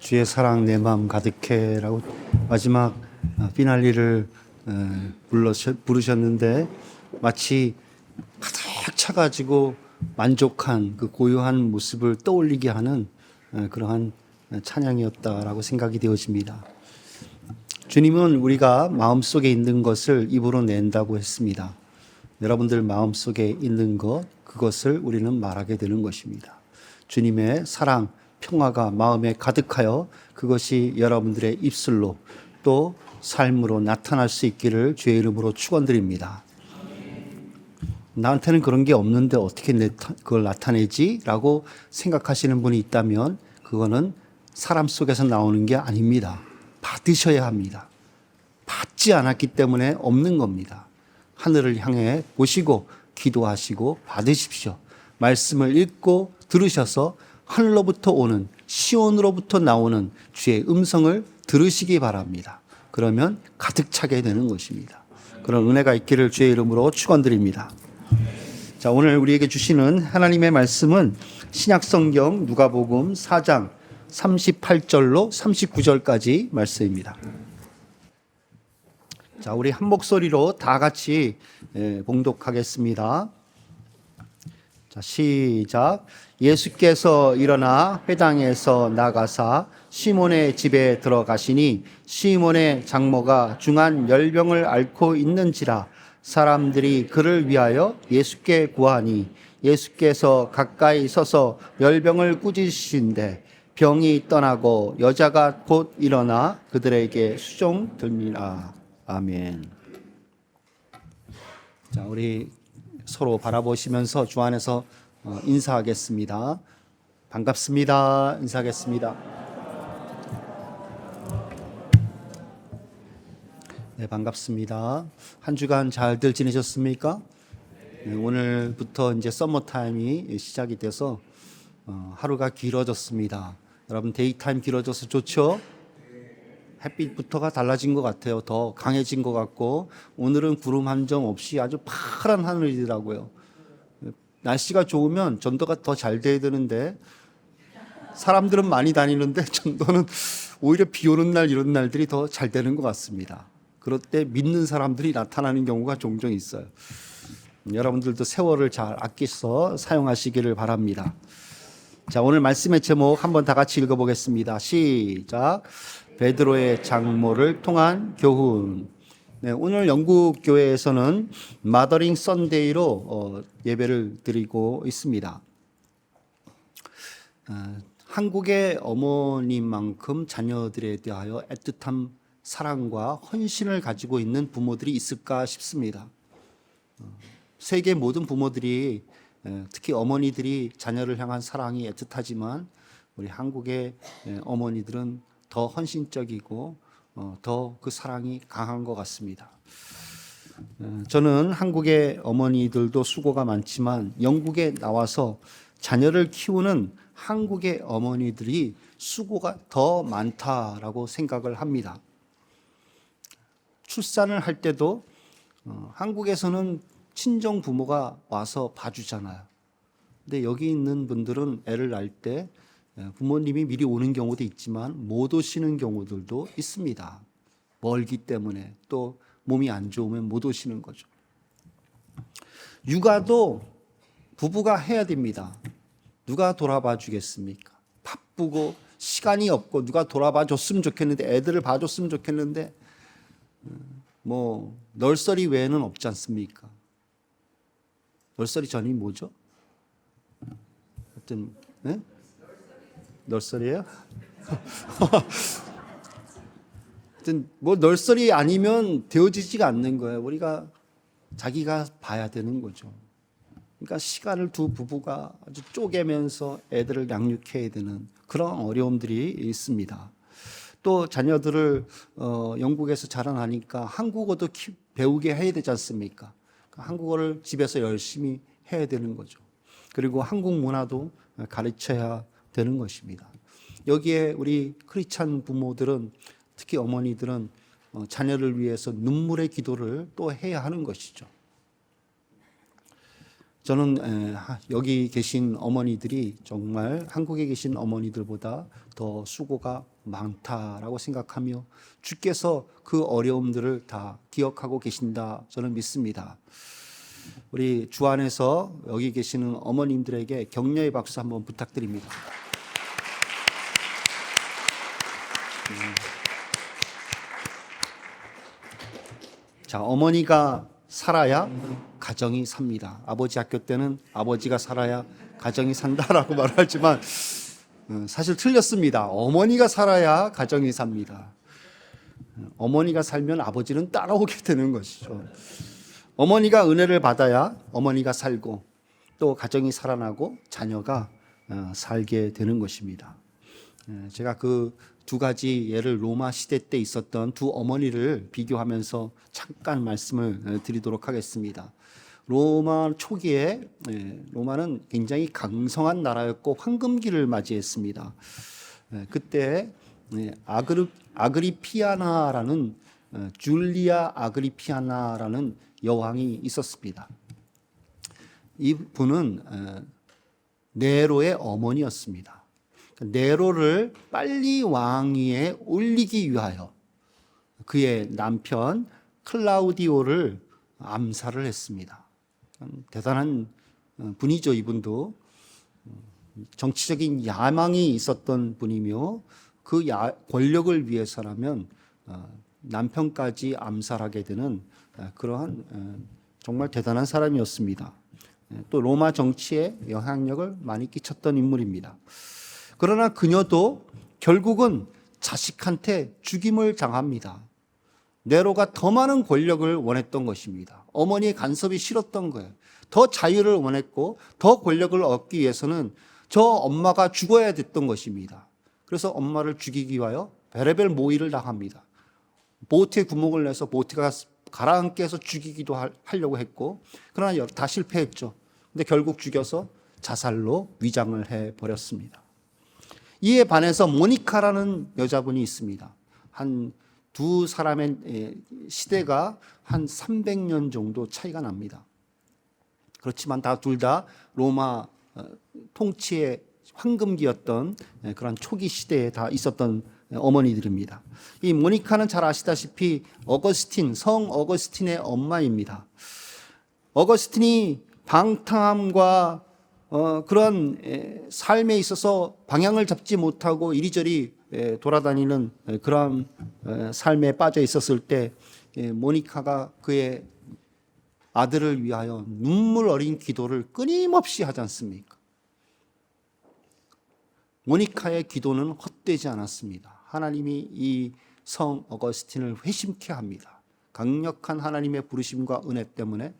주의 사랑 내 마음 가득해라고 마지막 피날리를 부르셨는데 마치 가득 차가지고 만족한 그 고요한 모습을 떠올리게 하는 그러한 찬양이었다라고 생각이 되어집니다. 주님은 우리가 마음속에 있는 것을 입으로 낸다고 했습니다. 여러분들 마음속에 있는 것, 그것을 우리는 말하게 되는 것입니다. 주님의 사랑, 평화가 마음에 가득하여 그것이 여러분들의 입술로 또 삶으로 나타날 수 있기를 주의 이름으로 축원드립니다. 나한테는 그런 게 없는데 어떻게 그걸 나타내지? 라고 생각하시는 분이 있다면 그거는 사람 속에서 나오는 게 아닙니다. 받으셔야 합니다. 받지 않았기 때문에 없는 겁니다. 하늘을 향해 보시고 기도하시고 받으십시오. 말씀을 읽고 들으셔서 하늘로부터 오는 시온으로부터 나오는 주의 음성을 들으시기 바랍니다. 그러면 가득 차게 되는 것입니다. 그런 은혜가 있기를 주의 이름으로 축원드립니다. 자, 오늘 우리에게 주시는 하나님의 말씀은 신약성경 누가복음 4장 38절로 39절까지 말씀입니다. 자, 우리 한 목소리로 다 같이 봉독하겠습니다. 자, 시작. 예수께서 일어나 회당에서 나가사 시몬의 집에 들어가시니 시몬의 장모가 중한 열병을 앓고 있는지라 사람들이 그를 위하여 예수께 구하니 예수께서 가까이 서서 열병을 꾸짖으신데 병이 떠나고 여자가 곧 일어나 그들에게 수종들니라. 아멘. 자, 우리 서로 바라보시면서 주 안에서 인사하겠습니다. 반갑습니다. 인사하겠습니다. 네, 반갑습니다. 한 주간 잘들 지내셨습니까? 네, 오늘부터 이제 서머 타임이 시작이 돼서 하루가 길어졌습니다. 여러분 데이타임 길어져서 좋죠? 햇빛부터가 달라진 것 같아요. 더 강해진 것 같고 오늘은 구름 한 점 없이 아주 파란 하늘이더라고요. 날씨가 좋으면 전도가 더 잘 돼야 되는데 사람들은 많이 다니는데 전도는 오히려 비 오는 날 이런 날들이 더 잘 되는 것 같습니다. 그럴 때 믿는 사람들이 나타나는 경우가 종종 있어요. 여러분들도 세월을 잘 아껴서 사용하시기를 바랍니다. 자, 오늘 말씀의 제목 한번 다 같이 읽어보겠습니다. 시작. 베드로의 장모를 통한 교훈. 네, 오늘 영국 교회에서는 마더링 썬데이로 예배를 드리고 있습니다. 한국의 어머니만큼 자녀들에 대하여 애틋한 사랑과 헌신을 가지고 있는 부모들이 있을까 싶습니다. 세계 모든 부모들이 특히 어머니들이 자녀를 향한 사랑이 애틋하지만 우리 한국의 어머니들은 더 헌신적이고 더 그 사랑이 강한 것 같습니다. 저는 한국의 어머니들도 수고가 많지만 영국에 나와서 자녀를 키우는 한국의 어머니들이 수고가 더 많다라고 생각을 합니다. 출산을 할 때도 한국에서는 친정 부모가 와서 봐주잖아요. 근데 여기 있는 분들은 애를 낳을 때 부모님이 미리 오는 경우도 있지만 못 오시는 경우들도 있습니다. 멀기 때문에 또 몸이 안 좋으면 못 오시는 거죠. 육아도 부부가 해야 됩니다. 누가 돌아봐 주겠습니까? 바쁘고 시간이 없고 누가 돌아봐 줬으면 좋겠는데 애들을 봐줬으면 좋겠는데 뭐 널서리 외에는 없지 않습니까? 널서리 전이 뭐죠? 하여튼 네? 널서리예요? 하여튼 뭐 널서리 아니면 되어지지가 않는 거예요. 우리가 자기가 봐야 되는 거죠. 그러니까 시간을 두 부부가 아주 쪼개면서 애들을 양육해야 되는 그런 어려움들이 있습니다. 또 자녀들을 영국에서 자라나니까 한국어도 배우게 해야 되지 않습니까? 한국어를 집에서 열심히 해야 되는 거죠. 그리고 한국 문화도 가르쳐야 되는 것입니다. 여기에 우리 크리스찬 부모들은 특히 어머니들은 자녀를 위해서 눈물의 기도를 또 해야 하는 것이죠. 저는 여기 계신 어머니들이 정말 한국에 계신 어머니들보다 더 수고가 많다라고 생각하며 주께서 그 어려움들을 다 기억하고 계신다 저는 믿습니다. 우리 주 안에서 여기 계시는 어머님들에게 격려의 박수 한번 부탁드립니다. 자, 어머니가 살아야 가정이 삽니다. 아버지 학교 때는 아버지가 살아야 가정이 산다라고 말하지만 사실 틀렸습니다. 어머니가 살아야 가정이 삽니다. 어머니가 살면 아버지는 따라오게 되는 것이죠. 어머니가 은혜를 받아야 어머니가 살고 또 가정이 살아나고 자녀가 살게 되는 것입니다. 제가 그 두 가지 예를 로마 시대 때 있었던 두 어머니를 비교하면서 잠깐 말씀을 드리도록 하겠습니다. 로마 초기에 로마는 굉장히 강성한 나라였고 황금기를 맞이했습니다. 그때 아그리피아나라는 줄리아 아그리피아나라는 여왕이 있었습니다. 이 분은 네로의 어머니였습니다. 네로를 빨리 왕위에 올리기 위하여 그의 남편 클라우디오를 암살을 했습니다. 대단한 분이죠. 이분도 정치적인 야망이 있었던 분이며 그 권력을 위해서라면 남편까지 암살하게 되는 그러한 정말 대단한 사람이었습니다. 또 로마 정치에 영향력을 많이 끼쳤던 인물입니다. 그러나 그녀도 결국은 자식한테 죽임을 당합니다. 네로가 더 많은 권력을 원했던 것입니다. 어머니의 간섭이 싫었던 거예요. 더 자유를 원했고 더 권력을 얻기 위해서는 저 엄마가 죽어야 됐던 것입니다. 그래서 엄마를 죽이기 위하여 별의별 모의를 당합니다. 보트에 구멍을 내서 보트가 가라앉게 해서 죽이기도 하려고 했고 그러나 다 실패했죠. 근데 결국 죽여서 자살로 위장을 해버렸습니다. 이에 반해서 모니카라는 여자분이 있습니다. 한 두 사람의 시대가 한 300년 정도 차이가 납니다. 그렇지만 둘 다 로마 통치의 황금기였던 그런 초기 시대에 다 있었던 어머니들입니다. 이 모니카는 잘 아시다시피 성 어거스틴의 엄마입니다. 어거스틴이 방탕함과 그런 삶에 있어서 방향을 잡지 못하고 이리저리 돌아다니는 그런 삶에 빠져 있었을 때 모니카가 그의 아들을 위하여 눈물 어린 기도를 끊임없이 하지 않습니까? 모니카의 기도는 헛되지 않았습니다. 하나님이 이 성 어거스틴을 회심케 합니다. 강력한 하나님의 부르심과 은혜 때문에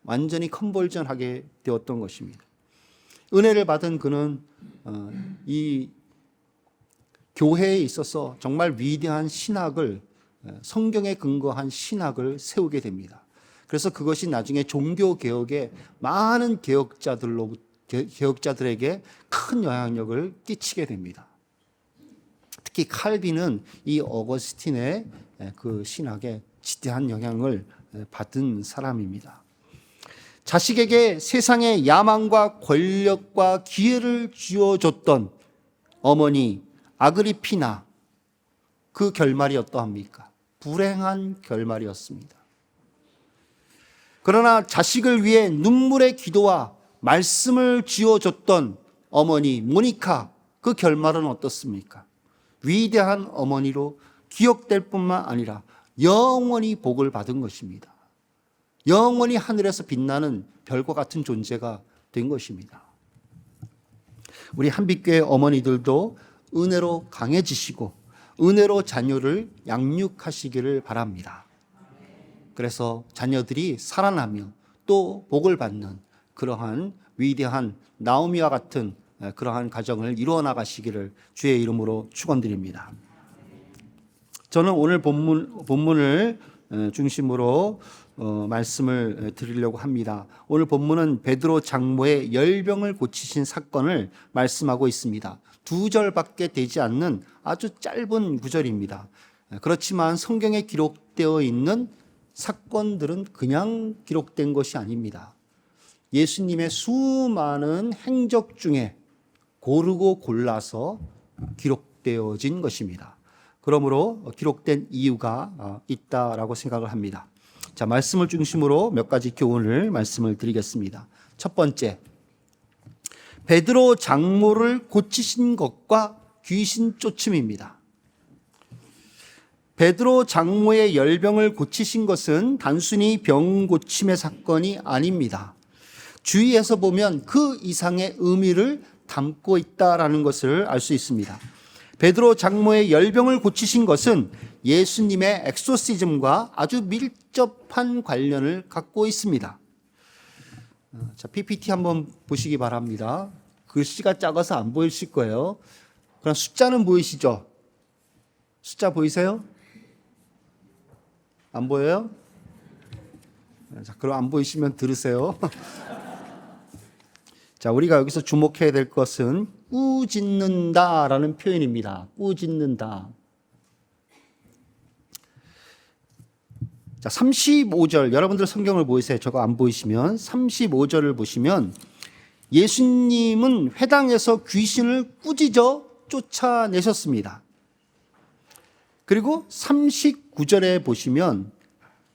완전히 컨버전하게 되었던 것입니다. 은혜를 받은 그는 이 교회에 있어서 정말 위대한 신학을 성경에 근거한 신학을 세우게 됩니다. 그래서 그것이 나중에 종교개혁의 많은 개혁자들에게 큰 영향력을 끼치게 됩니다. 특히 칼빈은 이 어거스틴의 그 신학에 지대한 영향을 받은 사람입니다. 자식에게 세상의 야망과 권력과 기회를 쥐어줬던 어머니 아그리피나, 그 결말이 어떠합니까? 불행한 결말이었습니다. 그러나 자식을 위해 눈물의 기도와 말씀을 쥐어줬던 어머니 모니카, 그 결말은 어떻습니까? 위대한 어머니로 기억될 뿐만 아니라 영원히 복을 받은 것입니다. 영원히 하늘에서 빛나는 별과 같은 존재가 된 것입니다. 우리 한빛교회 어머니들도 은혜로 강해지시고 은혜로 자녀를 양육하시기를 바랍니다. 그래서 자녀들이 살아나며 또 복을 받는 그러한 위대한 나오미와 같은 그러한 가정을 이루어 나가시기를 주의 이름으로 축원드립니다. 저는 오늘 본문을 중심으로 말씀을 드리려고 합니다. 오늘 본문은 베드로 장모의 열병을 고치신 사건을 말씀하고 있습니다. 2절밖에 되지 않는 아주 짧은 구절입니다. 그렇지만 성경에 기록되어 있는 사건들은 그냥 기록된 것이 아닙니다. 예수님의 수많은 행적 중에 고르고 골라서 기록되어진 것입니다. 그러므로 기록된 이유가 있다라고 생각을 합니다. 자, 말씀을 중심으로 몇 가지 교훈을 말씀을 드리겠습니다. 첫 번째, 베드로 장모를 고치신 것과 귀신 쫓음입니다. 베드로 장모의 열병을 고치신 것은 단순히 병 고침의 사건이 아닙니다. 주위에서 보면 그 이상의 의미를 담고 있다라는 것을 알 수 있습니다. 베드로 장모의 열병을 고치신 것은 예수님의 엑소시즘과 아주 밀접한 관련을 갖고 있습니다. 자, PPT 한번 보시기 바랍니다. 글씨가 작아서 안 보이실 거예요. 그럼 숫자는 보이시죠? 숫자 보이세요? 안 보여요? 자, 그럼 안 보이시면 들으세요. 자, 우리가 여기서 주목해야 될 것은 꾸짖는다라는 표현입니다. 꾸짖는다. 자, 35절, 여러분들 성경을 보이세요. 저거 안 보이시면 35절을 보시면 예수님은 회당에서 귀신을 꾸짖어 쫓아내셨습니다. 그리고 39절에 보시면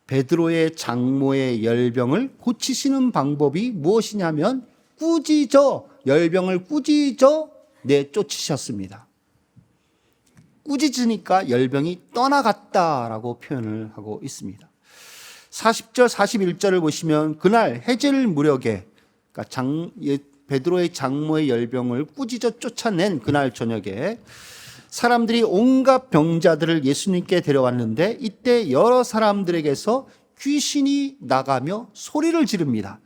베드로의 장모의 열병을 고치시는 방법이 무엇이냐면 열병을 꾸짖어 내쫓으셨습니다. 꾸짖으니까 열병이 떠나갔다라고 표현을 하고 있습니다. 40절, 41절을 보시면 그날 해질 무렵에, 그러니까 베드로의 장모의 열병을 꾸짖어 쫓아낸 그날 저녁에 사람들이 온갖 병자들을 예수님께 데려왔는데 이때 여러 사람들에게서 귀신이 나가며 소리를 지릅니다.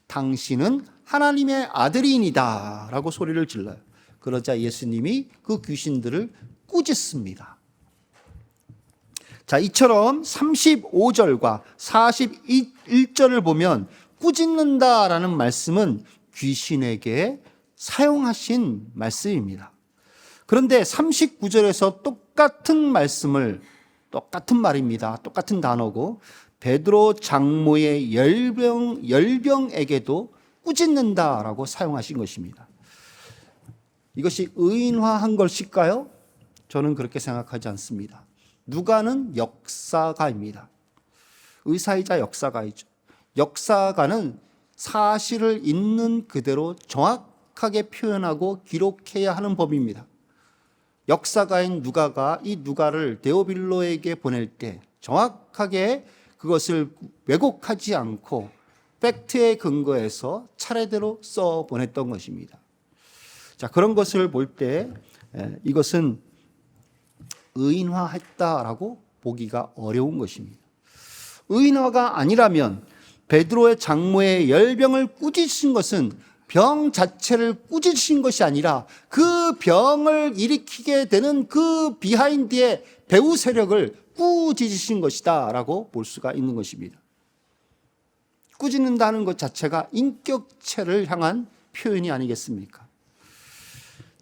당신은 하나님의 아들이니다 라고 소리를 질러요. 그러자 예수님이 그 귀신들을 꾸짖습니다. 자, 이처럼 35절과 41절을 보면 꾸짖는다라는 말씀은 귀신에게 사용하신 말씀입니다. 그런데 39절에서 똑같은 말입니다. 똑같은 단어고 베드로 장모의 열병에게도 꾸짖는다라고 사용하신 것입니다. 이것이 의인화한 것일까요? 저는 그렇게 생각하지 않습니다. 누가는 역사가입니다. 의사이자 역사가이죠. 역사가는 사실을 있는 그대로 정확하게 표현하고 기록해야 하는 법입니다. 역사가인 누가가 이 누가를 데오빌로에게 보낼 때 정확하게 그것을 왜곡하지 않고 팩트에 근거해서 차례대로 써 보냈던 것입니다. 자, 그런 것을 볼 때 이것은 의인화했다라고 보기가 어려운 것입니다. 의인화가 아니라면 베드로의 장모의 열병을 꾸짖으신 것은 병 자체를 꾸짖으신 것이 아니라 그 병을 일으키게 되는 그 비하인드의 배후 세력을 꾸짖으신 것이다 라고 볼 수가 있는 것입니다. 꾸짖는다는 것 자체가 인격체를 향한 표현이 아니겠습니까?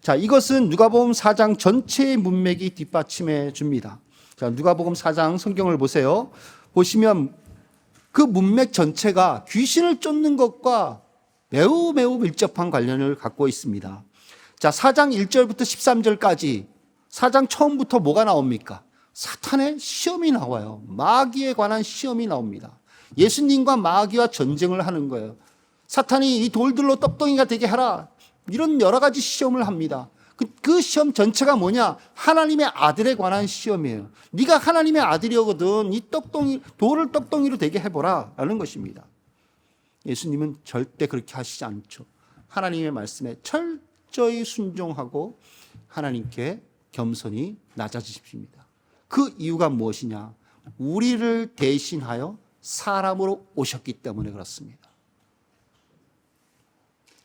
자, 이것은 누가복음 4장 전체의 문맥이 뒷받침해 줍니다. 자, 누가복음 4장 성경을 보세요. 보시면 그 문맥 전체가 귀신을 쫓는 것과 매우 밀접한 관련을 갖고 있습니다. 자, 4장 1절부터 13절까지 4장 처음부터 뭐가 나옵니까? 사탄의 시험이 나와요. 마귀에 관한 시험이 나옵니다. 예수님과 마귀와 전쟁을 하는 거예요. 사탄이 이 돌들로 떡덩이가 되게 하라. 이런 여러 가지 시험을 합니다. 그 시험 전체가 뭐냐? 하나님의 아들에 관한 시험이에요. 네가 하나님의 아들이거든. 이 돌을 떡덩이로 되게 해보라 라는 것입니다. 예수님은 절대 그렇게 하시지 않죠. 하나님의 말씀에 철저히 순종하고 하나님께 겸손히 낮아지십니다. 그 이유가 무엇이냐? 우리를 대신하여 사람으로 오셨기 때문에 그렇습니다.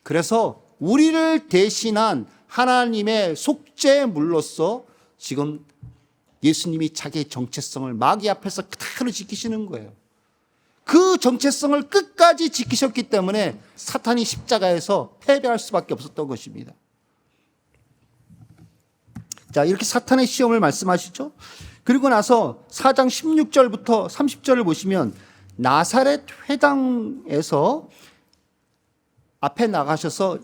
그래서 우리를 대신한 하나님의 속죄물로서 지금 예수님이 자기의 정체성을 마귀 앞에서 그대로 지키시는 거예요. 그 정체성을 끝까지 지키셨기 때문에 사탄이 십자가에서 패배할 수밖에 없었던 것입니다. 자, 이렇게 사탄의 시험을 말씀하시죠. 그리고 나서 4장 16절부터 30절을 보시면 나사렛 회당에서 앞에 나가셔서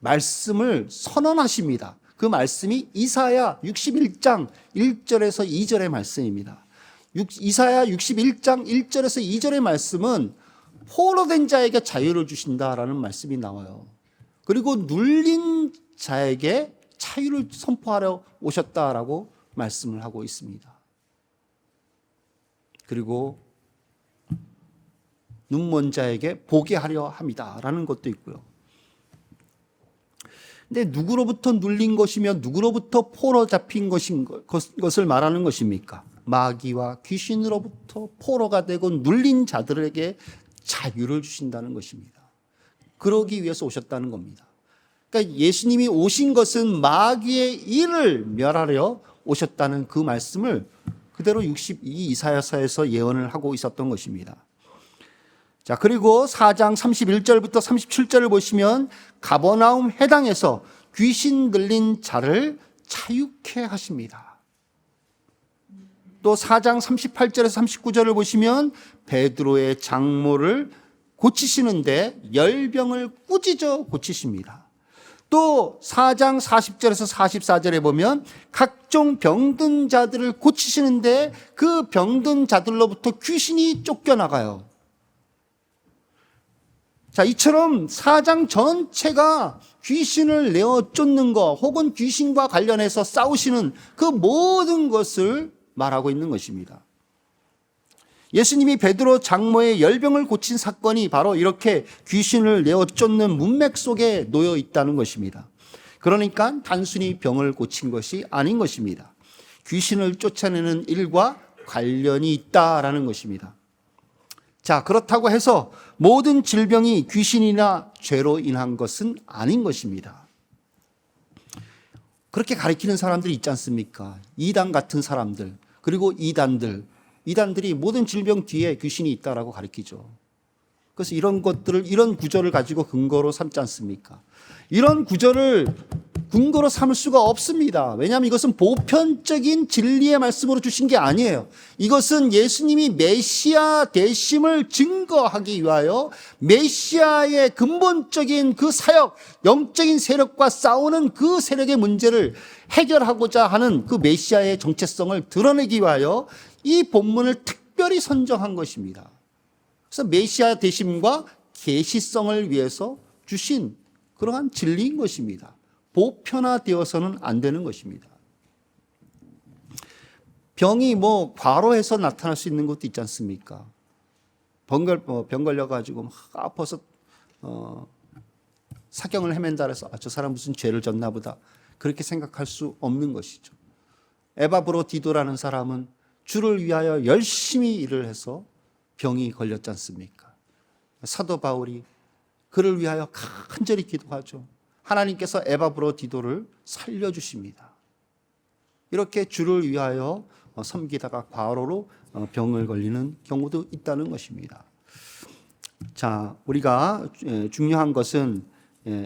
말씀을 선언하십니다. 그 말씀이 이사야 61장 1절에서 2절의 말씀입니다. 이사야 61장 1절에서 2절의 말씀은 포로된 자에게 자유를 주신다라는 말씀이 나와요. 그리고 눌린 자에게 자유를 선포하러 오셨다라고 말씀을 하고 있습니다. 그리고 눈먼 자에게 보게 하려 합니다라는 것도 있고요. 근데 누구로부터 눌린 것이며 누구로부터 포로 잡힌 것을 말하는 것입니까? 마귀와 귀신으로부터 포로가 되고 눌린 자들에게 자유를 주신다는 것입니다. 그러기 위해서 오셨다는 겁니다. 그러니까 예수님이 오신 것은 마귀의 일을 멸하려 오셨다는 그 말씀을 그대로 62 이사야서에서 예언을 하고 있었던 것입니다. 자, 그리고 4장 31절부터 37절을 보시면 가버나움 회당에서 귀신 들린 자를 자유케 하십니다. 또 4장 38절에서 39절을 보시면 베드로의 장모를 고치시는데 열병을 꾸짖어 고치십니다. 또 4장 40절에서 44절에 보면 각종 병든 자들을 고치시는데 그 병든 자들로부터 귀신이 쫓겨나가요. 자, 이처럼 4장 전체가 귀신을 내어 쫓는 것 혹은 귀신과 관련해서 싸우시는 그 모든 것을 말하고 있는 것입니다. 예수님이 베드로 장모의 열병을 고친 사건이 바로 이렇게 귀신을 내어 쫓는 문맥 속에 놓여 있다는 것입니다. 그러니까 단순히 병을 고친 것이 아닌 것입니다. 귀신을 쫓아내는 일과 관련이 있다라는 것입니다. 자, 그렇다고 해서 모든 질병이 귀신이나 죄로 인한 것은 아닌 것입니다. 그렇게 가리키는 사람들이 있지 않습니까? 이단 같은 사람들, 그리고 이단들이 모든 질병 뒤에 귀신이 있다라고 가리키죠. 그래서 이런 것들을, 이런 구절을 가지고 근거로 삼지 않습니까? 이런 구절을 근거로 삼을 수가 없습니다. 왜냐하면 이것은 보편적인 진리의 말씀으로 주신 게 아니에요. 이것은 예수님이 메시아 되심을 증거하기 위하여 메시아의 근본적인 그 사역, 영적인 세력과 싸우는 그 세력의 문제를 해결하고자 하는 그 메시아의 정체성을 드러내기 위하여 이 본문을 특별히 선정한 것입니다. 그래서 메시아 되심과 계시성을 위해서 주신 그러한 진리인 것입니다. 보편화되어서는 안 되는 것입니다. 병이 과로해서 나타날 수 있는 것도 있지 않습니까? 병 걸려가지고 막 아파서 사경을 헤맨다 해서 저 사람 무슨 죄를 졌나 보다 그렇게 생각할 수 없는 것이죠. 에바브로디도라는 사람은 주를 위하여 열심히 일을 해서 병이 걸렸지 않습니까? 사도 바울이 그를 위하여 간절히 기도하죠. 하나님께서 에바브로디도를 살려주십니다. 이렇게 주를 위하여 섬기다가 과로로 병을 걸리는 경우도 있다는 것입니다. 자, 우리가 중요한 것은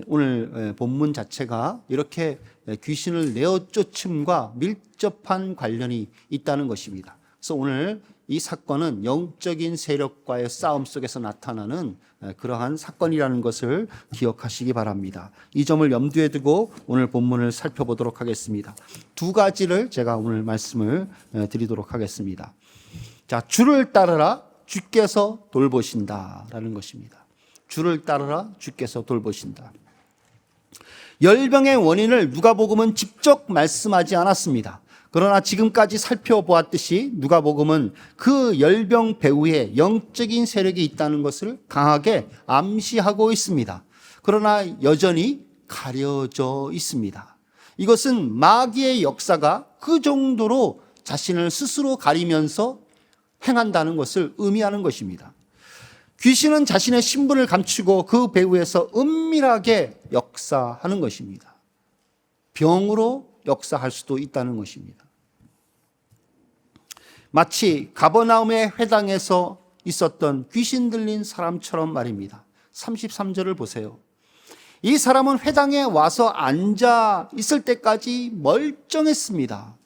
오늘 본문 자체가 이렇게 귀신을 내어 쫓음과 밀접한 관련이 있다는 것입니다. 그래서 오늘 이 사건은 영적인 세력과의 싸움 속에서 나타나는 그러한 사건이라는 것을 기억하시기 바랍니다. 이 점을 염두에 두고 오늘 본문을 살펴보도록 하겠습니다. 두 가지를 제가 오늘 말씀을 드리도록 하겠습니다. 자, 주를 따르라 주께서 돌보신다라는 것입니다. 주를 따르라 주께서 돌보신다. 열병의 원인을 누가복음은 직접 말씀하지 않았습니다. 그러나 지금까지 살펴보았듯이 누가복음은 그 열병 배후에 영적인 세력이 있다는 것을 강하게 암시하고 있습니다. 그러나 여전히 가려져 있습니다. 이것은 마귀의 역사가 그 정도로 자신을 스스로 가리면서 행한다는 것을 의미하는 것입니다. 귀신은 자신의 신분을 감추고 그 배후에서 은밀하게 역사하는 것입니다. 병으로 역사할 수도 있다는 것입니다. 마치 가버나움의 회당에서 있었던 귀신 들린 사람처럼 말입니다. 33절을 보세요. 이 사람은 회당에 와서 앉아 있을 때까지 멀쩡했습니다.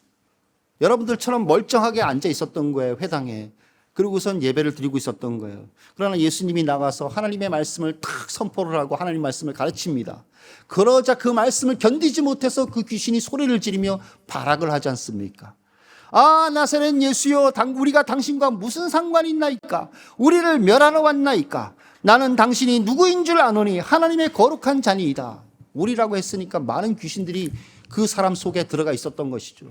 여러분들처럼 멀쩡하게 앉아 있었던 거예요, 회당에. 그리고선 예배를 드리고 있었던 거예요. 그러나 예수님이 나가서 하나님의 말씀을 탁 선포를 하고 하나님 말씀을 가르칩니다. 그러자 그 말씀을 견디지 못해서 그 귀신이 소리를 지르며 발악을 하지 않습니까? 아, 나사렛 예수여, 우리가 당신과 무슨 상관이 있나이까? 우리를 멸하러 왔나이까? 나는 당신이 누구인 줄 아노니 하나님의 거룩한 자니이다. 우리라고 했으니까 많은 귀신들이 그 사람 속에 들어가 있었던 것이죠.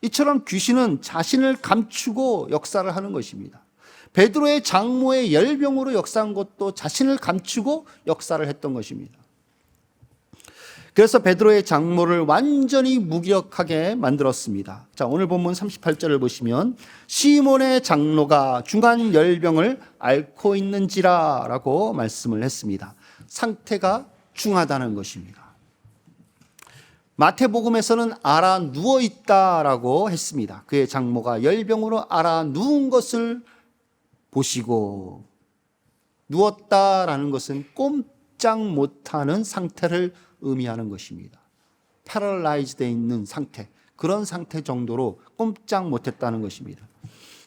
이처럼 귀신은 자신을 감추고 역사를 하는 것입니다. 베드로의 장모의 열병으로 역사한 것도 자신을 감추고 역사를 했던 것입니다. 그래서 베드로의 장모를 완전히 무기력하게 만들었습니다. 자, 오늘 본문 38절을 보시면 시몬의 장로가 중한 열병을 앓고 있는지라 라고 말씀을 했습니다. 상태가 중하다는 것입니다. 마태복음에서는 알아 누워 있다라고 했습니다. 그의 장모가 열병으로 알아 누운 것을 보시고, 누웠다라는 것은 꼼짝 못하는 상태를 의미하는 것입니다. 패럴라이즈되어 있는 상태, 그런 상태 정도로 꼼짝 못했다는 것입니다.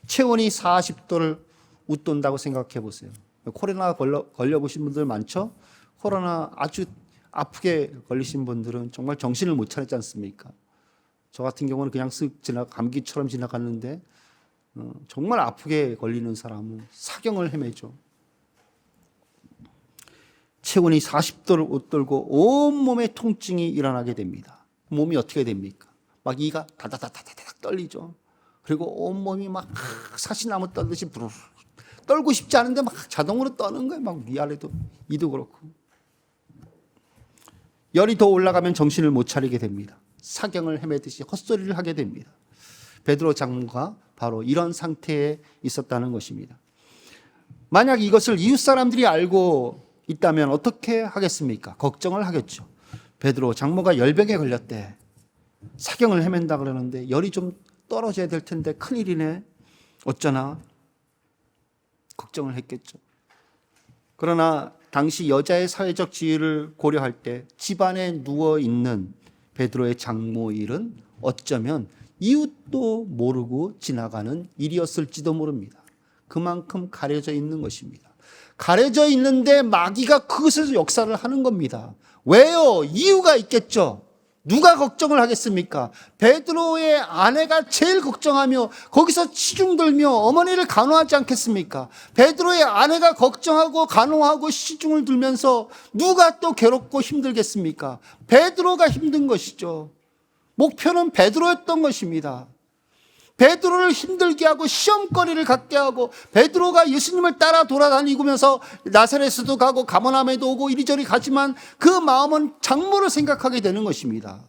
체온이 40도를 웃돈다고 생각해 보세요. 코로나 걸려보신 분들 많죠? 코로나 아주 아프게 걸리신 분들은 정말 정신을 못 차리지 않습니까? 저 같은 경우는 그냥 쓱 감기처럼 지나갔는데 정말 아프게 걸리는 사람은 사경을 헤매죠. 체온이 40도를 웃돌고 온몸에 통증이 일어나게 됩니다. 몸이 어떻게 됩니까? 막 이가 다다다다다닥 떨리죠. 그리고 온몸이 막 사시나무 떨듯이 부르르 떨고 싶지 않은데 막 자동으로 떠는 거예요. 막 위아래도, 이도 그렇고. 열이 더 올라가면 정신을 못 차리게 됩니다. 사경을 헤매듯이 헛소리를 하게 됩니다. 베드로 장로가 바로 이런 상태에 있었다는 것입니다. 만약 이것을 이웃 사람들이 알고 있다면 어떻게 하겠습니까? 걱정을 하겠죠. 베드로 장모가 열병에 걸렸대. 사경을 헤맨다 그러는데 열이 좀 떨어져야 될 텐데 큰일이네. 어쩌나 걱정을 했겠죠. 그러나 당시 여자의 사회적 지위를 고려할 때 집안에 누워있는 베드로의 장모 일은 어쩌면 이웃도 모르고 지나가는 일이었을지도 모릅니다. 그만큼 가려져 있는 것입니다. 가려져 있는데 마귀가 그것에서 역사를 하는 겁니다. 왜요? 이유가 있겠죠. 누가 걱정을 하겠습니까? 베드로의 아내가 제일 걱정하며 거기서 시중 들며 어머니를 간호하지 않겠습니까? 베드로의 아내가 걱정하고 간호하고 시중을 들면서 누가 또 괴롭고 힘들겠습니까? 베드로가 힘든 것이죠. 목표는 베드로였던 것입니다. 베드로를 힘들게 하고 시험거리를 갖게 하고 베드로가 예수님을 따라 돌아다니면서 나사렛에도 가고 가버나움에도 오고 이리저리 가지만 그 마음은 장모를 생각하게 되는 것입니다.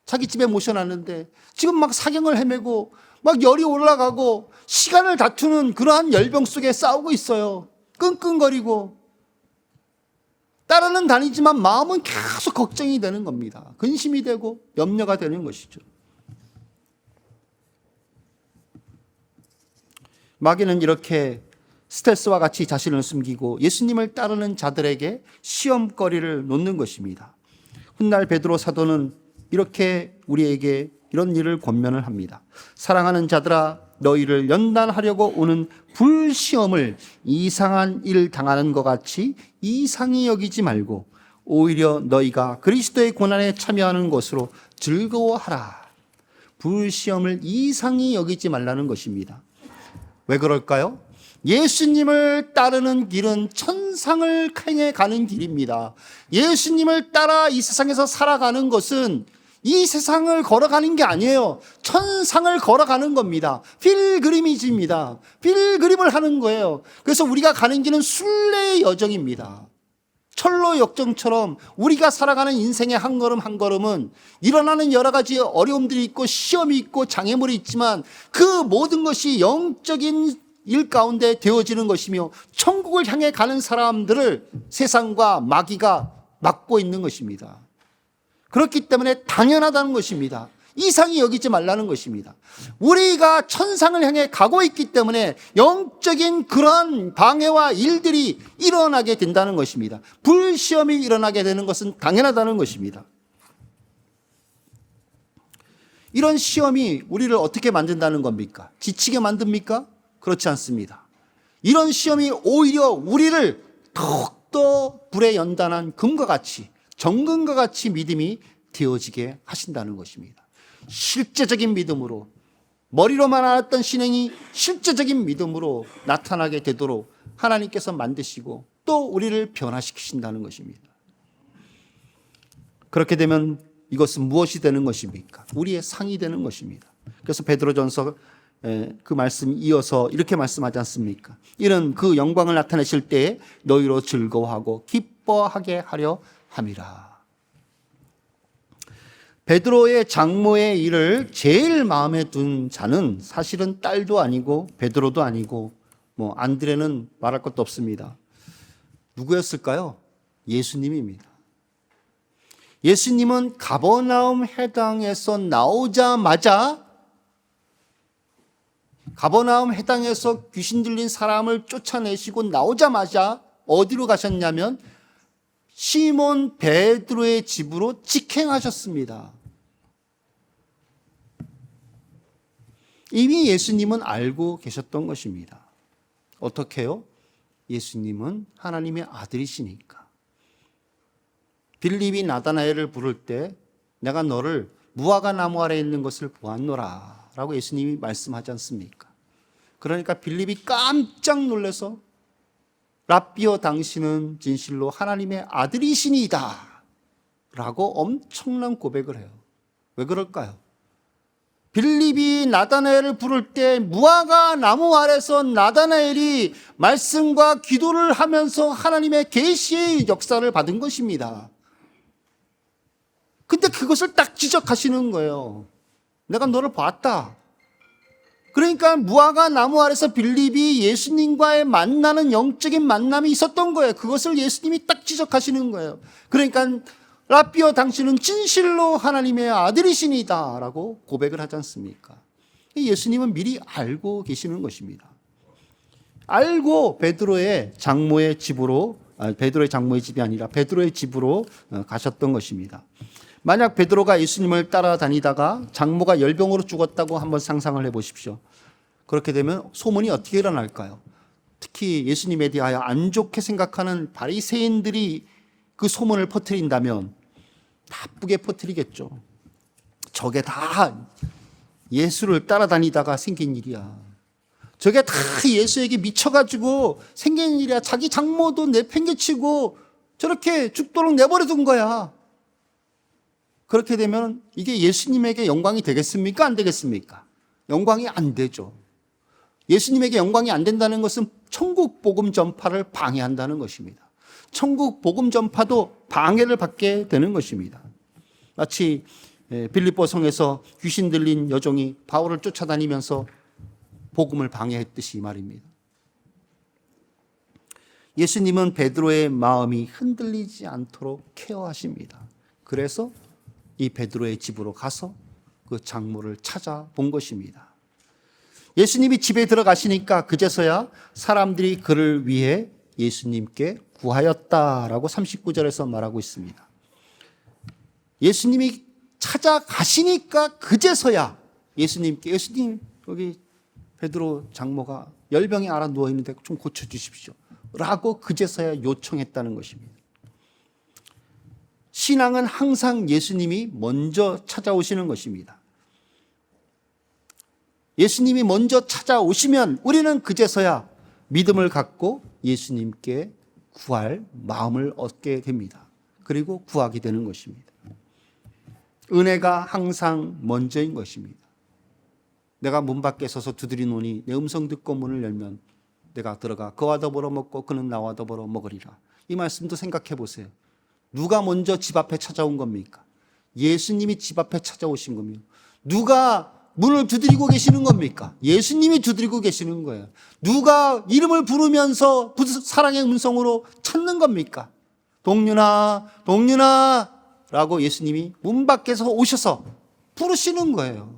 자기 집에 모셔놨는데 지금 막 사경을 헤매고 막 열이 올라가고 시간을 다투는 그러한 열병 속에 싸우고 있어요. 끙끙거리고 따라는 다니지만 마음은 계속 걱정이 되는 겁니다. 근심이 되고 염려가 되는 것이죠. 마귀는 이렇게 스트레스와 같이 자신을 숨기고 예수님을 따르는 자들에게 시험거리를 놓는 것입니다. 훗날 베드로 사도는 이렇게 우리에게 이런 일을 권면을 합니다. 사랑하는 자들아, 너희를 연단하려고 오는 불시험을 이상한 일 당하는 것 같이 이상히 여기지 말고 오히려 너희가 그리스도의 고난에 참여하는 것으로 즐거워하라. 불시험을 이상히 여기지 말라는 것입니다. 왜 그럴까요? 예수님을 따르는 길은 천상을 향해 가는 길입니다. 예수님을 따라 이 세상에서 살아가는 것은 이 세상을 걸어가는 게 아니에요. 천상을 걸어가는 겁니다. 필그리미지입니다. 필그림을 하는 거예요. 그래서 우리가 가는 길은 순례의 여정입니다. 철로 역정처럼 우리가 살아가는 인생의 한 걸음 한 걸음은 일어나는 여러 가지 어려움들이 있고 시험이 있고 장애물이 있지만 그 모든 것이 영적인 일 가운데 되어지는 것이며 천국을 향해 가는 사람들을 세상과 마귀가 막고 있는 것입니다. 그렇기 때문에 당연하다는 것입니다. 이상히 여기지 말라는 것입니다. 우리가 천상을 향해 가고 있기 때문에 영적인 그런 방해와 일들이 일어나게 된다는 것입니다. 불시험이 일어나게 되는 것은 당연하다는 것입니다. 이런 시험이 우리를 어떻게 만든다는 겁니까? 지치게 만듭니까? 그렇지 않습니다. 이런 시험이 오히려 우리를 더욱더 불에 연단한 금과 같이, 정금과 같이 믿음이 되어지게 하신다는 것입니다. 실제적인 믿음으로, 머리로만 알았던 신앙이 실제적인 믿음으로 나타나게 되도록 하나님께서 만드시고 또 우리를 변화시키신다는 것입니다. 그렇게 되면 이것은 무엇이 되는 것입니까? 우리의 상이 되는 것입니다. 그래서 베드로전서 그 말씀 이어서 이렇게 말씀하지 않습니까? 이는 그 영광을 나타내실 때에 너희로 즐거워하고 기뻐하게 하려 함이라. 베드로의 장모의 일을 제일 마음에 둔 자는 사실은 딸도 아니고 베드로도 아니고 안드레는 말할 것도 없습니다. 누구였을까요? 예수님입니다. 예수님은 가버나움 해당에서 나오자마자 가버나움 해당에서 귀신 들린 사람을 쫓아내시고 나오자마자 어디로 가셨냐면 시몬 베드로의 집으로 직행하셨습니다. 이미 예수님은 알고 계셨던 것입니다. 어떻게요? 예수님은 하나님의 아들이시니까. 빌립이 나다나엘을 부를 때 내가 너를 무화과 나무 아래에 있는 것을 보았노라 라고 예수님이 말씀하지 않습니까? 그러니까 빌립이 깜짝 놀라서 랍비여 당신은 진실로 하나님의 아들이시니이다 라고 엄청난 고백을 해요. 왜 그럴까요? 빌립이 나다나엘을 부를 때 무화과 나무 아래서 나다나엘이 말씀과 기도를 하면서 하나님의 계시의 역사를 받은 것입니다. 근데 그것을 딱 지적하시는 거예요. 내가 너를 봤다. 그러니까 무화과 나무 아래서 빌립이 예수님과의 만나는 영적인 만남이 있었던 거예요. 그것을 예수님이 딱 지적하시는 거예요. 그러니까 랍비여 당신은 진실로 하나님의 아들이시니다 라고 고백을 하지 않습니까? 예수님은 미리 알고 계시는 것입니다. 알고 베드로의 장모의 집으로, 베드로의 장모의 집이 아니라 베드로의 집으로 가셨던 것입니다. 만약 베드로가 예수님을 따라다니다가 장모가 열병으로 죽었다고 한번 상상을 해보십시오. 그렇게 되면 소문이 어떻게 일어날까요? 특히 예수님에 대하여 안 좋게 생각하는 바리새인들이 그 소문을 퍼뜨린다면 나쁘게 퍼뜨리겠죠. 저게 다 예수를 따라다니다가 생긴 일이야. 저게 다 예수에게 미쳐가지고 생긴 일이야. 자기 장모도 내팽개치고 저렇게 죽도록 내버려둔 거야. 그렇게 되면 이게 예수님에게 영광이 되겠습니까? 안 되겠습니까? 영광이 안 되죠. 예수님에게 영광이 안 된다는 것은 천국 복음 전파를 방해한다는 것입니다. 천국 복음 전파도 방해를 받게 되는 것입니다. 마치 빌립보 성에서 귀신 들린 여종이 바울을 쫓아다니면서 복음을 방해했듯이 말입니다. 예수님은 베드로의 마음이 흔들리지 않도록 케어하십니다. 그래서 이 베드로의 집으로 가서 그 장모를 찾아본 것입니다. 예수님이 집에 들어가시니까 그제서야 사람들이 그를 위해 예수님께 구하였다라고 39절에서 말하고 있습니다. 예수님이 찾아가시니까 그제서야 예수님 여기 베드로 장모가 열병에 앓아 누워있는데 좀 고쳐주십시오 라고 그제서야 요청했다는 것입니다. 신앙은 항상 예수님이 먼저 찾아오시는 것입니다. 예수님이 먼저 찾아오시면 우리는 그제서야 믿음을 갖고 예수님께 구할 마음을 얻게 됩니다. 그리고 구하게 되는 것입니다. 은혜가 항상 먼저인 것입니다. 내가 문 밖에 서서 두드리노니 내 음성 듣고 문을 열면 내가 들어가 그와 더불어 먹고 그는 나와 더불어 먹으리라. 이 말씀도 생각해 보세요. 누가 먼저 집 앞에 찾아온 겁니까? 예수님이 집 앞에 찾아오신 겁니다. 누가 문을 두드리고 계시는 겁니까? 예수님이 두드리고 계시는 거예요. 누가 이름을 부르면서 사랑의 음성으로 찾는 겁니까? 동윤아, 동윤아 라고 예수님이 문 밖에서 오셔서 부르시는 거예요.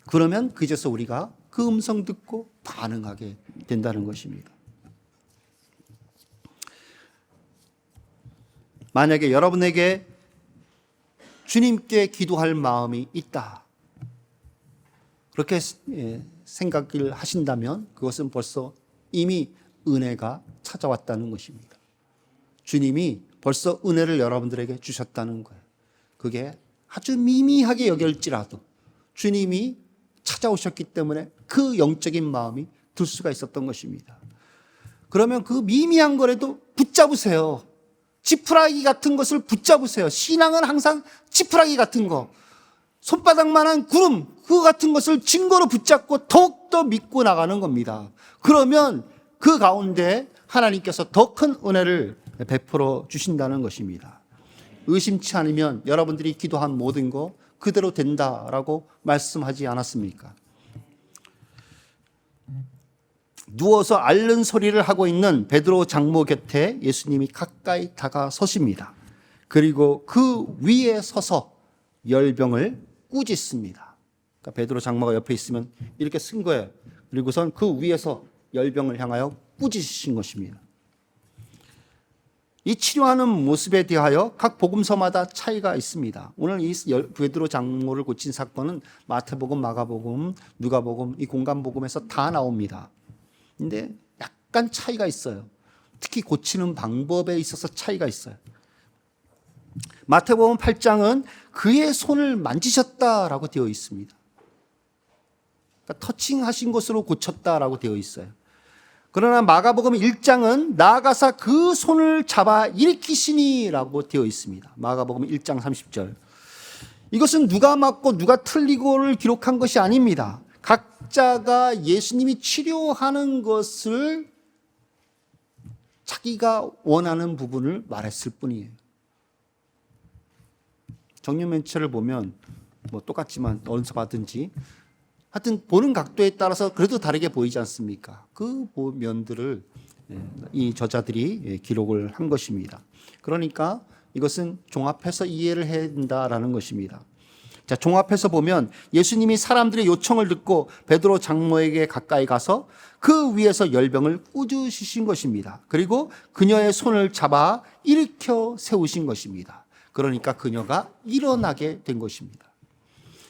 그러면 그제서 우리가 그 음성 듣고 반응하게 된다는 것입니다. 만약에 여러분에게 주님께 기도할 마음이 있다. 그렇게 생각을 하신다면 그것은 벌써 이미 은혜가 찾아왔다는 것입니다. 주님이 벌써 은혜를 여러분들에게 주셨다는 거예요. 그게 아주 미미하게 여길지라도 주님이 찾아오셨기 때문에 그 영적인 마음이 들 수가 있었던 것입니다. 그러면 그 미미한 거라도 붙잡으세요. 지푸라기 같은 것을 붙잡으세요. 신앙은 항상 지푸라기 같은 거, 손바닥만한 구름, 그거 같은 것을 증거로 붙잡고 더욱더 믿고 나가는 겁니다. 그러면 그 가운데 하나님께서 더 큰 은혜를 베풀어 주신다는 것입니다. 의심치 않으면 여러분들이 기도한 모든 거 그대로 된다라고 말씀하지 않았습니까? 누워서 앓는 소리를 하고 있는 베드로 장모 곁에 예수님이 가까이 다가서십니다. 그리고 그 위에 서서 열병을 꾸짖습니다. 그러니까 베드로 장모가 옆에 있으면 이렇게 쓴 거예요. 그리고선 그 위에서 열병을 향하여 꾸짖으신 것입니다. 이 치료하는 모습에 대하여 각 복음서마다 차이가 있습니다. 오늘 이 베드로 장모를 고친 사건은 마태복음, 마가복음, 누가복음, 이 공간복음에서 다 나옵니다. 근데 약간 차이가 있어요. 특히 고치는 방법에 있어서 차이가 있어요. 마태복음 8장은 그의 손을 만지셨다라고 되어 있습니다. 그러니까 터칭하신 것으로 고쳤다라고 되어 있어요. 그러나 마가복음 1장은 나아가사 그 손을 잡아 일으키시니라고 되어 있습니다. 마가복음 1장 30절. 이것은 누가 맞고 누가 틀리고를 기록한 것이 아닙니다. 각자가 예수님이 치료하는 것을 자기가 원하는 부분을 말했을 뿐이에요. 정육면체를 보면 뭐 똑같지만 어디서 봐든지 하여튼 보는 각도에 따라서 그래도 다르게 보이지 않습니까? 그 면들을 이 저자들이 기록을 한 것입니다. 그러니까 이것은 종합해서 이해를 해야 된다라는 것입니다. 자, 종합해서 보면 예수님이 사람들의 요청을 듣고 베드로 장모에게 가까이 가서 그 위에서 열병을 꾸짖으신 것입니다. 그리고 그녀의 손을 잡아 일으켜 세우신 것입니다. 그러니까 그녀가 일어나게 된 것입니다.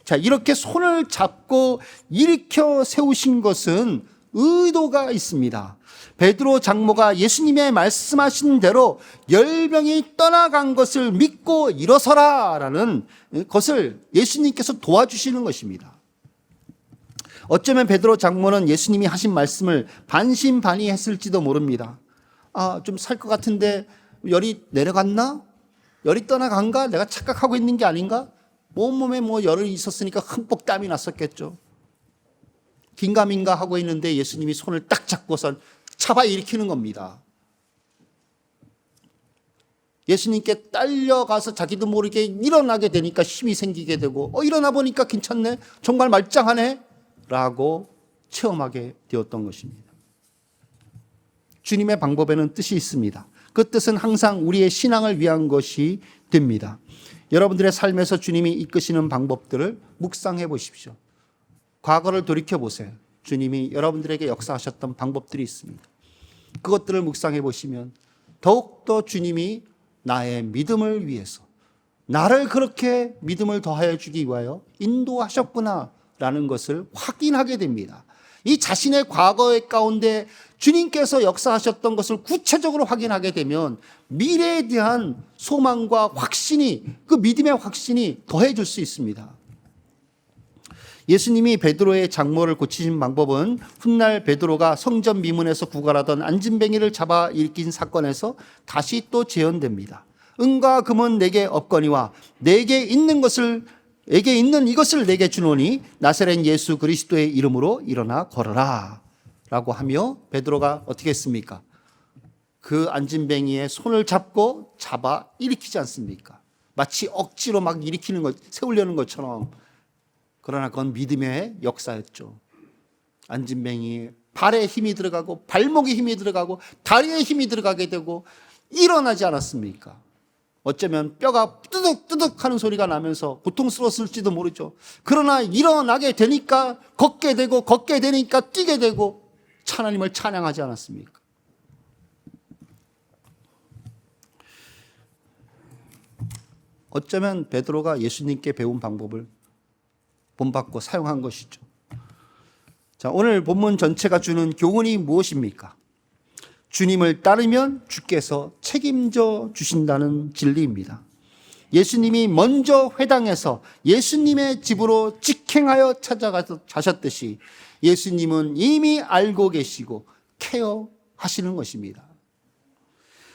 자, 이렇게 손을 잡고 일으켜 세우신 것은 의도가 있습니다. 베드로 장모가 예수님의 말씀하신 대로 열병이 떠나간 것을 믿고 일어서라라는 것을 예수님께서 도와주시는 것입니다. 어쩌면 베드로 장모는 예수님이 하신 말씀을 반신반의했을지도 모릅니다. 아, 좀 살 것 같은데 열이 내려갔나? 열이 떠나간가? 내가 착각하고 있는 게 아닌가? 온몸에 뭐 열이 있었으니까 흠뻑 땀이 났었겠죠. 긴가민가 하고 있는데 예수님이 손을 딱 잡고선 잡아 일으키는 겁니다. 예수님께 딸려가서 자기도 모르게 일어나게 되니까 힘이 생기게 되고 일어나 보니까 괜찮네, 정말 말짱하네 라고 체험하게 되었던 것입니다. 주님의 방법에는 뜻이 있습니다. 그 뜻은 항상 우리의 신앙을 위한 것이 됩니다. 여러분들의 삶에서 주님이 이끄시는 방법들을 묵상해 보십시오. 과거를 돌이켜 보세요. 주님이 여러분들에게 역사하셨던 방법들이 있습니다. 그것들을 묵상해 보시면 더욱더 주님이 나의 믿음을 위해서 나를 그렇게 믿음을 더하여 주기 위하여 인도하셨구나라는 것을 확인하게 됩니다. 이 자신의 과거의 가운데 주님께서 역사하셨던 것을 구체적으로 확인하게 되면 미래에 대한 소망과 확신이, 그 믿음의 확신이 더해질 수 있습니다. 예수님이 베드로의 장모를 고치신 방법은 훗날 베드로가 성전 미문에서 구걸하던 안진뱅이를 잡아 일으킨 사건에서 다시 또 재현됩니다. 은과 금은 내게 없거니와 내게 있는 이것을 내게 주노니 나사렛 예수 그리스도의 이름으로 일어나 걸어라 라고 하며 베드로가 어떻게 했습니까? 그 안진뱅이의 손을 잡아 일으키지 않습니까? 마치 억지로 막 일으키는 것, 세우려는 것처럼. 그러나 그건 믿음의 역사였죠. 안진뱅이 발에 힘이 들어가고 발목에 힘이 들어가고 다리에 힘이 들어가게 되고 일어나지 않았습니까? 어쩌면 뼈가 뚜둑뚜둑 하는 소리가 나면서 고통스러웠을지도 모르죠. 그러나 일어나게 되니까 걷게 되니까 뛰게 되고 하나님을 찬양하지 않았습니까? 어쩌면 베드로가 예수님께 배운 방법을 본받고 사용한 것이죠. 자, 오늘 본문 전체가 주는 교훈이 무엇입니까? 주님을 따르면 주께서 책임져 주신다는 진리입니다. 예수님이 먼저 회당에서 예수님의 집으로 직행하여 찾아가셨듯이 예수님은 이미 알고 계시고 케어하시는 것입니다.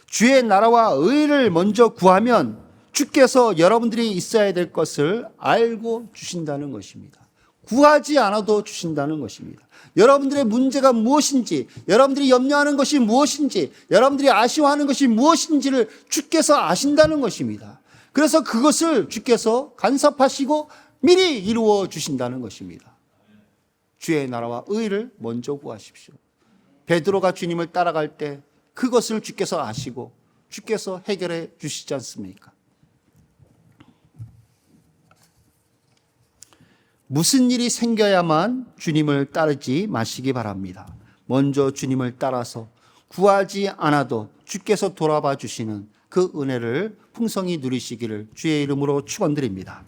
주의 나라와 의를 먼저 구하면 주께서 여러분들이 있어야 될 것을 알고 주신다는 것입니다. 구하지 않아도 주신다는 것입니다. 여러분들의 문제가 무엇인지, 여러분들이 염려하는 것이 무엇인지, 여러분들이 아쉬워하는 것이 무엇인지를 주께서 아신다는 것입니다. 그래서 그것을 주께서 간섭하시고 미리 이루어 주신다는 것입니다. 주의 나라와 의를 먼저 구하십시오. 베드로가 주님을 따라갈 때 그것을 주께서 아시고 주께서 해결해 주시지 않습니까? 무슨 일이 생겨야만 주님을 따르지 마시기 바랍니다. 먼저 주님을 따라서 구하지 않아도 주께서 돌아봐 주시는 그 은혜를 풍성히 누리시기를 주의 이름으로 축원드립니다.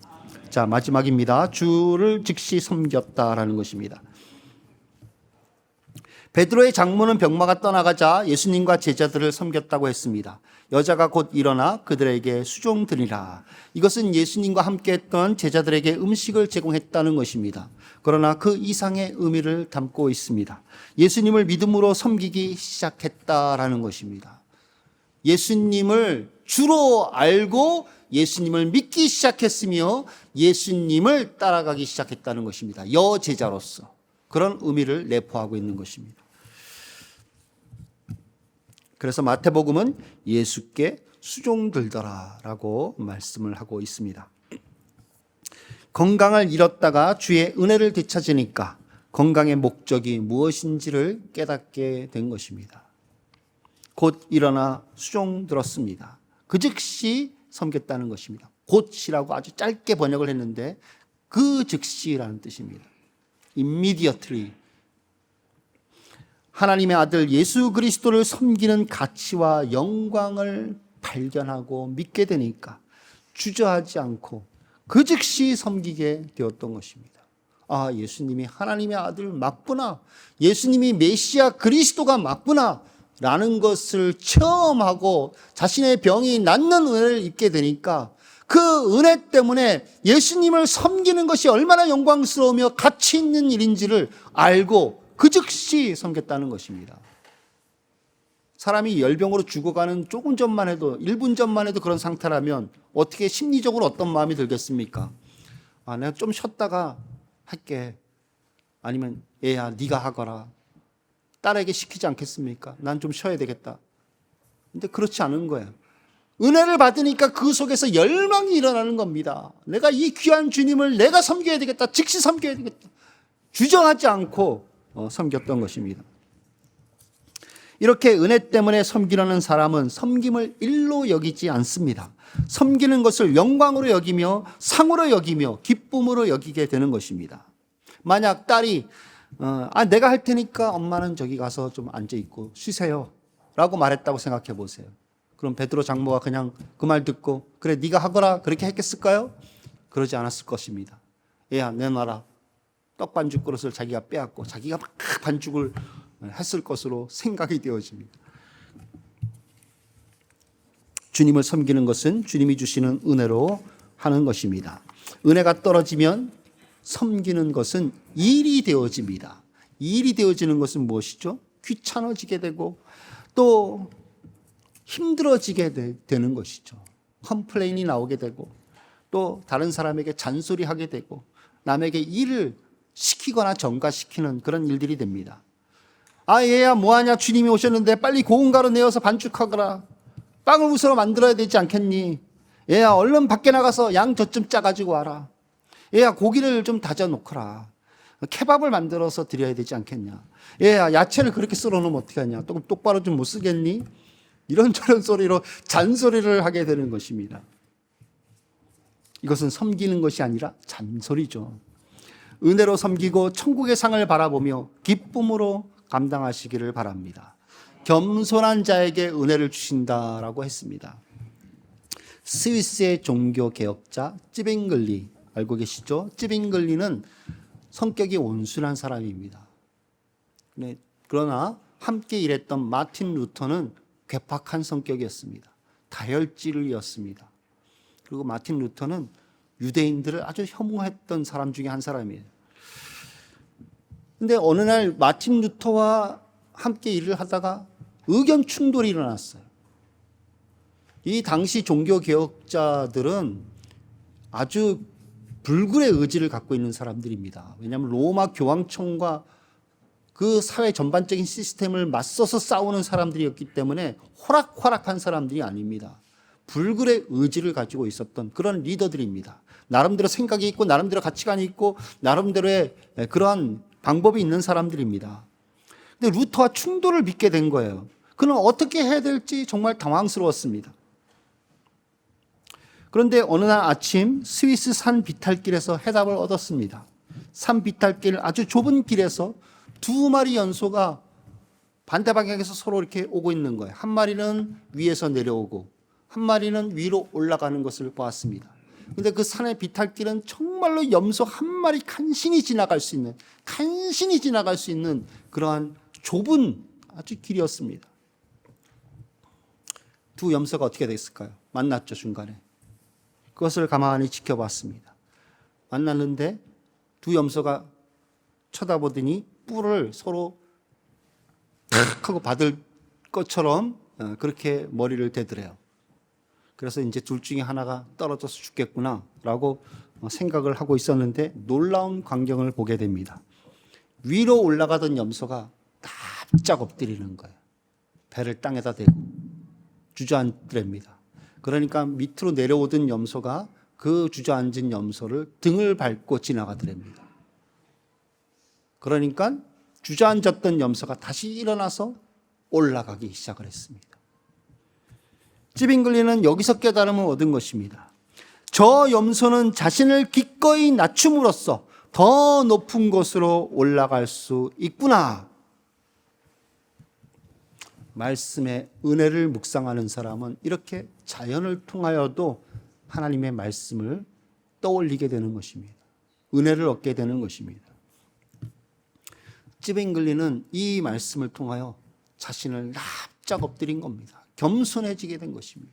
자, 마지막입니다. 주를 즉시 섬겼다라는 것입니다. 베드로의 장모는 병마가 떠나가자 예수님과 제자들을 섬겼다고 했습니다. 여자가 곧 일어나 그들에게 수종드리라. 이것은 예수님과 함께했던 제자들에게 음식을 제공했다는 것입니다. 그러나 그 이상의 의미를 담고 있습니다. 예수님을 믿음으로 섬기기 시작했다라는 것입니다. 예수님을 주로 알고 예수님을 믿기 시작했으며 예수님을 따라가기 시작했다는 것입니다. 여제자로서 그런 의미를 내포하고 있는 것입니다. 그래서 마태복음은 예수께 수종들더라라고 말씀을 하고 있습니다. 건강을 잃었다가 주의 은혜를 되찾으니까 건강의 목적이 무엇인지를 깨닫게 된 것입니다. 곧 일어나 수종들었습니다. 그 즉시 섬겼다는 것입니다. 곧이라고 아주 짧게 번역을 했는데 그 즉시라는 뜻입니다. Immediately. 하나님의 아들 예수 그리스도를 섬기는 가치와 영광을 발견하고 믿게 되니까 주저하지 않고 그 즉시 섬기게 되었던 것입니다. 아, 예수님이 하나님의 아들 맞구나. 예수님이 메시아 그리스도가 맞구나. 라는 것을 체험하고 자신의 병이 낫는 은혜를 입게 되니까 그 은혜 때문에 예수님을 섬기는 것이 얼마나 영광스러우며 가치 있는 일인지를 알고 그 즉시 섬겼다는 것입니다. 사람이 열병으로 죽어가는 조금 전만 해도 1분 전만 해도 그런 상태라면 어떻게 심리적으로 어떤 마음이 들겠습니까? 아, 내가 좀 쉬었다가 할게. 아니면 얘야 네가 하거라. 딸에게 시키지 않겠습니까? 난 좀 쉬어야 되겠다. 근데 그렇지 않은 거예요. 은혜를 받으니까 그 속에서 열망이 일어나는 겁니다. 내가 이 귀한 주님을 내가 섬겨야 되겠다. 즉시 섬겨야 되겠다. 주저하지 않고 섬겼던 것입니다. 이렇게 은혜 때문에 섬기려는 사람은 섬김을 일로 여기지 않습니다. 섬기는 것을 영광으로 여기며 상으로 여기며 기쁨으로 여기게 되는 것입니다. 만약 딸이 내가 할 테니까 엄마는 저기 가서 좀 앉아있고 쉬세요 라고 말했다고 생각해 보세요. 그럼 베드로 장모가 그냥 그 말 듣고 그래 네가 하거라 그렇게 했겠을까요? 그러지 않았을 것입니다. 얘야 내놔라. 떡 반죽 그릇을 자기가 빼앗고 자기가 막 반죽을 했을 것으로 생각이 되어집니다. 주님을 섬기는 것은 주님이 주시는 은혜로 하는 것입니다. 은혜가 떨어지면 섬기는 것은 일이 되어집니다. 일이 되어지는 것은 무엇이죠? 귀찮아지게 되고 또 힘들어지게 되는 것이죠. 컴플레인이 나오게 되고 또 다른 사람에게 잔소리하게 되고 남에게 일을 시키거나 전가시키는 그런 일들이 됩니다. 아 얘야 뭐하냐 주님이 오셨는데 빨리 고운가루 내어서 반죽하거라. 빵을 우스러 만들어야 되지 않겠니? 얘야 얼른 밖에 나가서 양 젖 좀 짜가지고 와라. 얘야 고기를 좀 다져 놓거라. 케밥을 만들어서 드려야 되지 않겠냐. 얘야 야채를 그렇게 썰어 놓으면 어떻게 하냐. 똑바로 좀 못 쓰겠니? 이런저런 소리로 잔소리를 하게 되는 것입니다. 이것은 섬기는 것이 아니라 잔소리죠. 은혜로 섬기고 천국의 상을 바라보며 기쁨으로 감당하시기를 바랍니다. 겸손한 자에게 은혜를 주신다라고 했습니다. 스위스의 종교 개혁자 찌뱅글리 알고 계시죠? 찌뱅글리는 성격이 온순한 사람입니다. 그러나 함께 일했던 마틴 루터는 괴팍한 성격이었습니다. 다혈질이었습니다. 그리고 마틴 루터는 유대인들을 아주 혐오했던 사람 중에 한 사람이에요. 근데 어느 날 마틴 루터와 함께 일을 하다가 의견 충돌이 일어났어요. 이 당시 종교 개혁자들은 아주 불굴의 의지를 갖고 있는 사람들입니다. 왜냐하면 로마 교황청과 그 사회 전반적인 시스템을 맞서서 싸우는 사람들이었기 때문에 호락호락한 사람들이 아닙니다. 불굴의 의지를 가지고 있었던 그런 리더들입니다. 나름대로 생각이 있고 나름대로 가치관이 있고 나름대로의 그러한 방법이 있는 사람들입니다. 근데 루터와 충돌을 빚게 된 거예요. 그는 어떻게 해야 될지 정말 당황스러웠습니다. 그런데 어느 날 아침 스위스 산 비탈길에서 해답을 얻었습니다. 산 비탈길 아주 좁은 길에서 두 마리 연소가 반대 방향에서 서로 이렇게 오고 있는 거예요. 한 마리는 위에서 내려오고 한 마리는 위로 올라가는 것을 보았습니다. 근데 그 산의 비탈길은 정말로 염소 한 마리 간신히 지나갈 수 있는 그러한 좁은 아주 길이었습니다. 두 염소가 어떻게 됐을까요? 만났죠, 중간에. 그것을 가만히 지켜봤습니다. 만났는데 두 염소가 쳐다보더니 뿔을 서로 탁 하고 받을 것처럼 그렇게 머리를 대더래요. 그래서 이제 둘 중에 하나가 떨어져서 죽겠구나라고 생각을 하고 있었는데 놀라운 광경을 보게 됩니다. 위로 올라가던 염소가 납작 엎드리는 거예요. 배를 땅에다 대고 주저앉더랍니다. 그러니까 밑으로 내려오던 염소가 그 주저앉은 염소를 등을 밟고 지나가더랍니다. 그러니까 주저앉았던 염소가 다시 일어나서 올라가기 시작을 했습니다. 찌빙글리는 여기서 깨달음을 얻은 것입니다. 저 염소는 자신을 기꺼이 낮춤으로써 더 높은 곳으로 올라갈 수 있구나. 말씀의 은혜를 묵상하는 사람은 이렇게 자연을 통하여도 하나님의 말씀을 떠올리게 되는 것입니다. 은혜를 얻게 되는 것입니다. 찌뱅글리는 이 말씀을 통하여 자신을 납작 엎드린 겁니다. 겸손해지게 된 것입니다.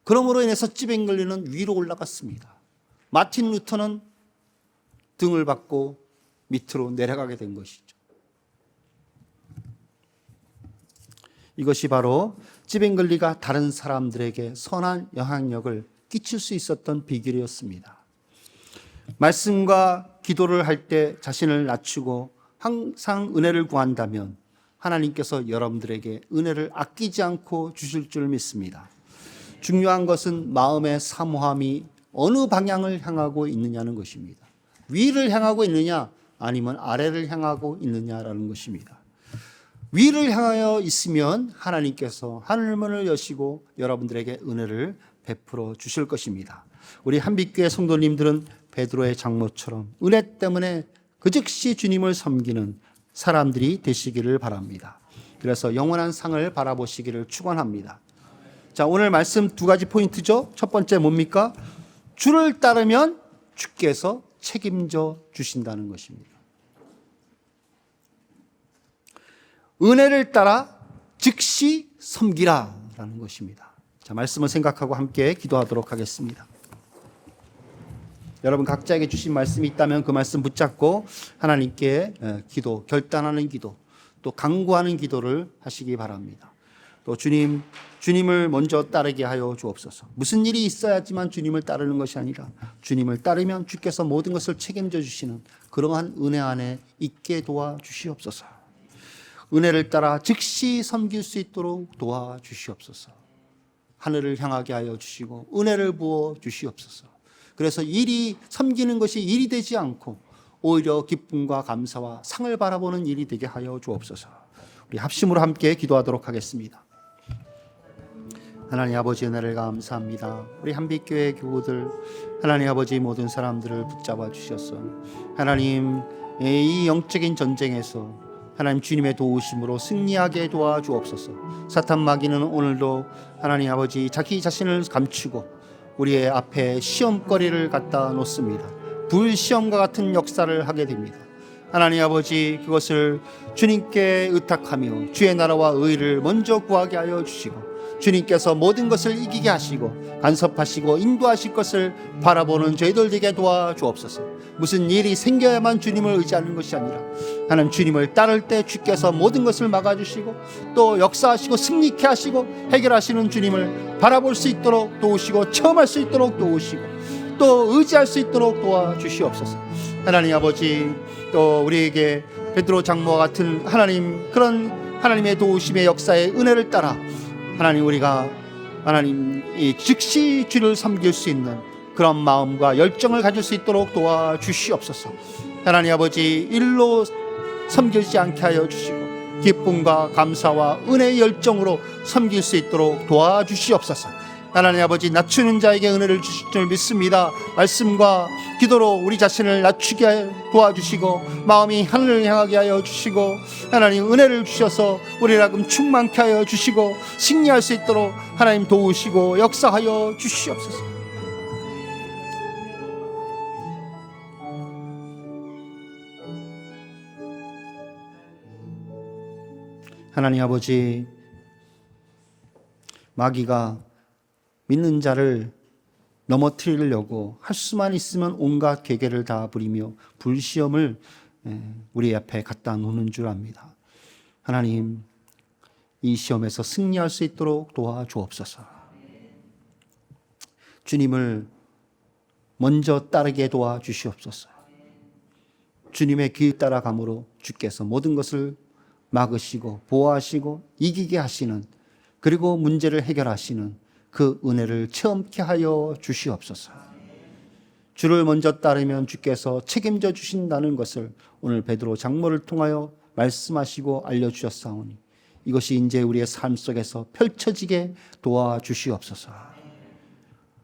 그러므로 인해서 찌뱅글리는 위로 올라갔습니다. 마틴 루터는 등을 받고 밑으로 내려가게 된 것이죠. 이것이 바로 찌뱅글리가 다른 사람들에게 선한 영향력을 끼칠 수 있었던 비결이었습니다. 말씀과 기도를 할 때 자신을 낮추고 항상 은혜를 구한다면 하나님께서 여러분들에게 은혜를 아끼지 않고 주실 줄 믿습니다. 중요한 것은 마음의 사모함이 어느 방향을 향하고 있느냐는 것입니다. 위를 향하고 있느냐 아니면 아래를 향하고 있느냐라는 것입니다. 위를 향하여 있으면 하나님께서 하늘문을 여시고 여러분들에게 은혜를 베풀어 주실 것입니다. 우리 한빛교회 성도님들은 베드로의 장로처럼 은혜 때문에 그 즉시 주님을 섬기는 사람들이 되시기를 바랍니다. 그래서 영원한 상을 바라보시기를 축원합니다. 자, 오늘 말씀 두 가지 포인트죠. 첫 번째 뭡니까? 주를 따르면 주께서 책임져 주신다는 것입니다. 은혜를 따라 즉시 섬기라 라는 것입니다. 자, 말씀을 생각하고 함께 기도하도록 하겠습니다. 여러분 각자에게 주신 말씀이 있다면 그 말씀 붙잡고 하나님께 기도, 결단하는 기도, 또 간구하는 기도를 하시기 바랍니다. 또 주님을 먼저 따르게 하여 주옵소서. 무슨 일이 있어야지만 주님을 따르는 것이 아니라 주님을 따르면 주께서 모든 것을 책임져 주시는 그러한 은혜 안에 있게 도와주시옵소서. 은혜를 따라 즉시 섬길 수 있도록 도와주시옵소서. 하늘을 향하게 하여 주시고 은혜를 부어 주시옵소서. 그래서 일이 섬기는 것이 일이 되지 않고 오히려 기쁨과 감사와 상을 바라보는 일이 되게 하여 주옵소서. 우리 합심으로 함께 기도하도록 하겠습니다. 하나님 아버지 은혜를 감사합니다. 우리 한빛교회 교우들 하나님 아버지 모든 사람들을 붙잡아 주셔서 하나님 이 영적인 전쟁에서 하나님 주님의 도우심으로 승리하게 도와주옵소서. 사탄 마귀는 오늘도 하나님 아버지 자기 자신을 감추고 우리의 앞에 시험거리를 갖다 놓습니다. 불시험과 같은 역사를 하게 됩니다. 하나님 아버지 그것을 주님께 의탁하며 주의 나라와 의를 먼저 구하게 하여 주시고 주님께서 모든 것을 이기게 하시고 간섭하시고 인도하실 것을 바라보는 저희들 되게 도와주옵소서. 무슨 일이 생겨야만 주님을 의지하는 것이 아니라 하나님 주님을 따를 때 주께서 모든 것을 막아주시고 또 역사하시고 승리케 하시고 해결하시는 주님을 바라볼 수 있도록 도우시고 체험할 수 있도록 도우시고 또 의지할 수 있도록 도와주시옵소서. 하나님 아버지 또 우리에게 베드로 장로와 같은 하나님 그런 하나님의 도우심의 역사의 은혜를 따라 하나님 우리가 하나님 즉시 주를 섬길 수 있는 그런 마음과 열정을 가질 수 있도록 도와주시옵소서. 하나님 아버지 일로 섬기지 않게 하여 주시고 기쁨과 감사와 은혜의 열정으로 섬길 수 있도록 도와주시옵소서. 하나님 아버지 낮추는 자에게 은혜를 주실 줄 믿습니다. 말씀과 기도로 우리 자신을 낮추게 도와주시고 마음이 하늘을 향하게 하여 주시고 하나님 은혜를 주셔서 우리라금 충만케 하여 주시고 승리할 수 있도록 하나님 도우시고 역사하여 주시옵소서. 하나님 아버지 마귀가 믿는 자를 넘어뜨리려고 할 수만 있으면 온갖 계계를 다 부리며 불시험을 우리 앞에 갖다 놓는 줄 압니다. 하나님 이 시험에서 승리할 수 있도록 도와주옵소서. 주님을 먼저 따르게 도와주시옵소서. 주님의 길 따라감으로 주께서 모든 것을 막으시고 보호하시고 이기게 하시는 그리고 문제를 해결하시는 그 은혜를 체험케 하여 주시옵소서. 주를 먼저 따르면 주께서 책임져 주신다는 것을 오늘 베드로 장로를 통하여 말씀하시고 알려주셨사오니 이것이 이제 우리의 삶 속에서 펼쳐지게 도와주시옵소서.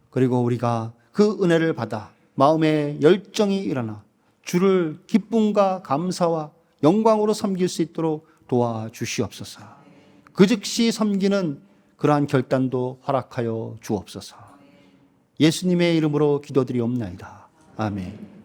그리고 우리가 그 은혜를 받아 마음에 열정이 일어나 주를 기쁨과 감사와 영광으로 섬길 수 있도록 도와주시옵소서. 그 즉시 섬기는 그러한 결단도 허락하여 주옵소서. 예수님의 이름으로 기도드리옵나이다. 아멘.